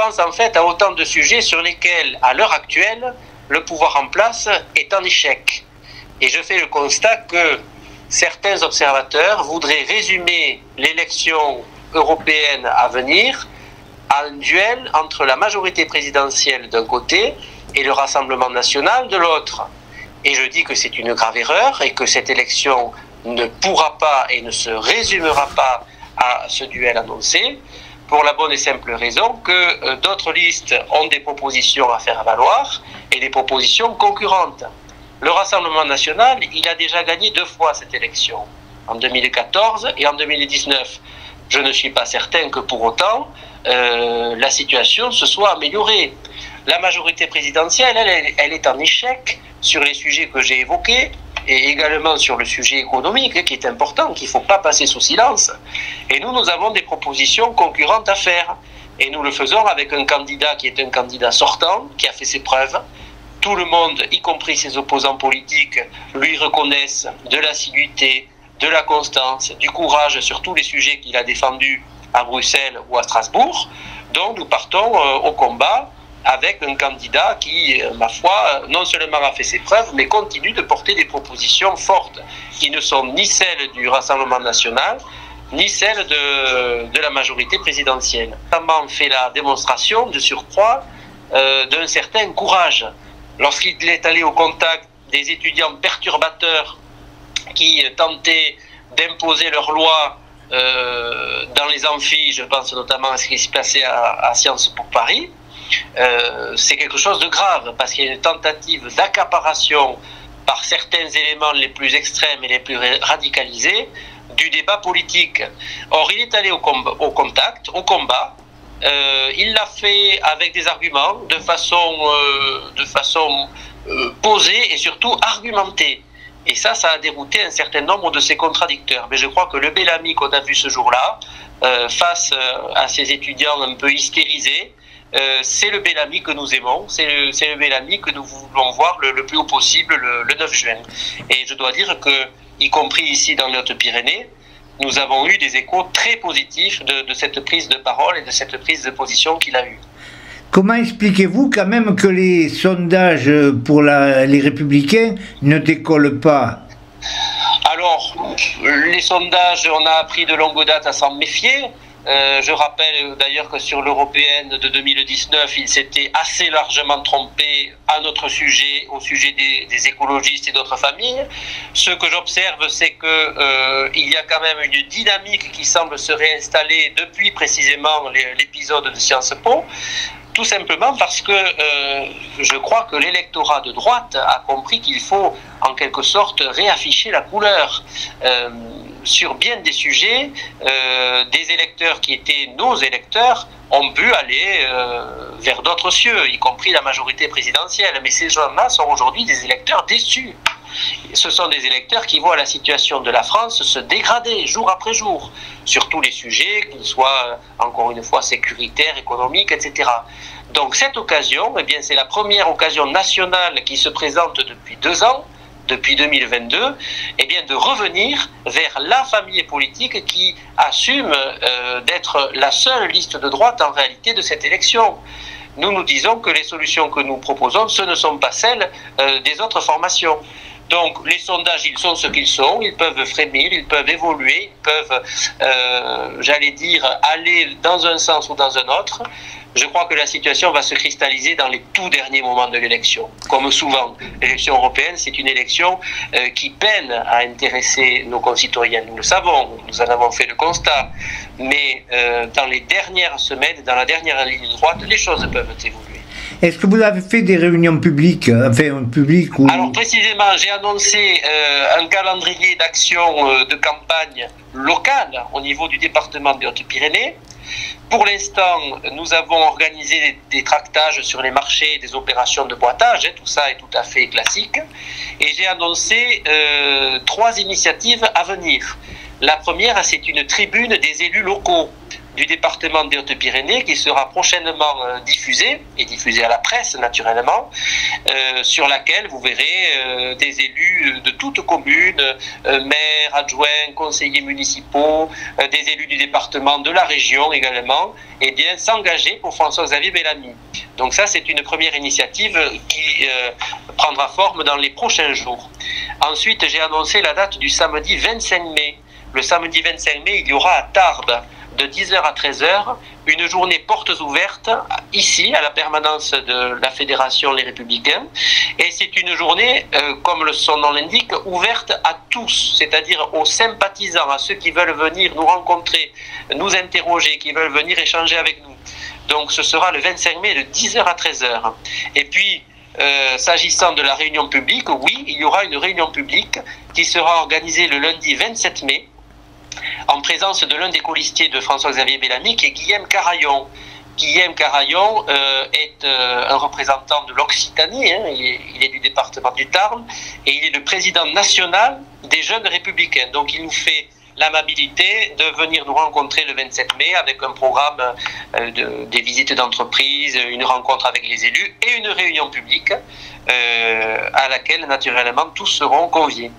pense en fait à autant de sujets sur lesquels, à l'heure actuelle, le pouvoir en place est en échec. Et je fais le constat que certains observateurs voudraient résumer l'élection européenne à venir à un duel entre la majorité présidentielle d'un côté et le Rassemblement national de l'autre. Et je dis que c'est une grave erreur et que cette élection ne pourra pas et ne se résumera pas à ce duel annoncé, pour la bonne et simple raison que d'autres listes ont des propositions à faire valoir et des propositions concurrentes. Le Rassemblement national, il a déjà gagné 2 fois cette élection, en 2014 et en 2019. Je ne suis pas certain que pour autant la situation se soit améliorée. La majorité présidentielle, elle est en échec sur les sujets que j'ai évoqués et également sur le sujet économique qui est important, qu'il ne faut pas passer sous silence. Et nous avons des propositions concurrentes à faire. Et nous le faisons avec un candidat qui est un candidat sortant, qui a fait ses preuves. Tout le monde, y compris ses opposants politiques, lui reconnaissent de l'assiduité, de la constance, du courage sur tous les sujets qu'il a défendus à Bruxelles ou à Strasbourg. Donc nous partons au combat avec un candidat qui, ma foi, non seulement a fait ses preuves, mais continue de porter des propositions fortes, qui ne sont ni celles du Rassemblement national, ni celles de la majorité présidentielle. Notamment fait la démonstration, de surcroît, d'un certain courage. Lorsqu'il est allé au contact des étudiants perturbateurs qui tentaient d'imposer leurs lois dans les amphis, je pense notamment à ce qui se passait à Sciences Po Paris, c'est quelque chose de grave, parce qu'il y a une tentative d'accaparation par certains éléments les plus extrêmes et les plus radicalisés du débat politique. Or, il est allé au combat, il l'a fait avec des arguments, de façon posée et surtout argumentée. Et ça a dérouté un certain nombre de ses contradicteurs. Mais je crois que le bel ami qu'on a vu ce jour-là, face à ces étudiants un peu hystérisés, c'est le bel ami que nous aimons, c'est le bel ami que nous voulons voir le plus haut possible le 9 juin. Et je dois dire que, y compris ici dans les Hautes-Pyrénées, nous avons eu des échos très positifs de cette prise de parole et de cette prise de position qu'il a eue. Comment expliquez-vous quand même que les sondages pour les Républicains ne décollent pas? Alors, les sondages, on a appris de longue date à s'en méfier. Je rappelle d'ailleurs que sur l'européenne de 2019, il s'était assez largement trompé à notre sujet, au sujet des écologistes et d'autres familles. Ce que j'observe, c'est qu'il y a quand même une dynamique qui semble se réinstaller depuis précisément l'épisode de Sciences Po. Tout simplement parce que je crois que l'électorat de droite a compris qu'il faut en quelque sorte réafficher la couleur. Sur bien des sujets, des électeurs qui étaient nos électeurs ont pu aller vers d'autres cieux, y compris la majorité présidentielle. Mais ces gens-là sont aujourd'hui des électeurs déçus. Ce sont des électeurs qui voient la situation de la France se dégrader jour après jour, sur tous les sujets, qu'ils soient, encore une fois, sécuritaires, économiques, etc. Donc cette occasion, eh bien, c'est la première occasion nationale qui se présente depuis 2 ans, depuis 2022, eh bien, de revenir vers la famille politique qui assume d'être la seule liste de droite en réalité de cette élection. Nous disons que les solutions que nous proposons, ce ne sont pas celles des autres formations. Donc les sondages, ils sont ce qu'ils sont, ils peuvent frémir, ils peuvent évoluer, ils peuvent, j'allais dire, aller dans un sens ou dans un autre. Je crois que la situation va se cristalliser dans les tout derniers moments de l'élection. Comme souvent, l'élection européenne, c'est une élection qui peine à intéresser nos concitoyens. Nous le savons, nous en avons fait le constat. Mais dans les dernières semaines, dans la dernière ligne droite, les choses peuvent évoluer. Est-ce que vous avez fait des réunions publiques, ou... Alors précisément, j'ai annoncé un calendrier d'action de campagne locale au niveau du département des Hautes-Pyrénées. Pour l'instant, nous avons organisé des tractages sur les marchés, des opérations de boitage, tout ça est tout à fait classique. Et j'ai annoncé 3 initiatives à venir. La première, c'est une tribune des élus locaux du département des Hautes-Pyrénées qui sera prochainement diffusée, et diffusée à la presse naturellement, sur laquelle vous verrez des élus de toutes communes, maires, adjoints, conseillers municipaux, des élus du département, de la région également, et bien s'engager pour François-Xavier Bellamy. Donc ça, c'est une première initiative qui prendra forme dans les prochains jours. Ensuite, j'ai annoncé la date du samedi 25 mai. Le samedi 25 mai, il y aura à Tarbes, de 10h à 13h, une journée portes ouvertes, ici, à la permanence de la Fédération Les Républicains. Et c'est une journée, comme son nom l'indique, ouverte à tous, c'est-à-dire aux sympathisants, à ceux qui veulent venir nous rencontrer, nous interroger, qui veulent venir échanger avec nous. Donc ce sera le 25 mai de 10h à 13h. Et puis, s'agissant de la réunion publique, oui, il y aura une réunion publique qui sera organisée le lundi 27 mai, en présence de l'un des colistiers de François-Xavier Bellamy, qui est Guillaume Carayon. Guillaume Carayon est un représentant de l'Occitanie, hein, il est du département du Tarn, et il est le président national des jeunes républicains. Donc il nous fait l'amabilité de venir nous rencontrer le 27 mai avec un programme des visites d'entreprise, une rencontre avec les élus et une réunion publique à laquelle naturellement tous seront conviés.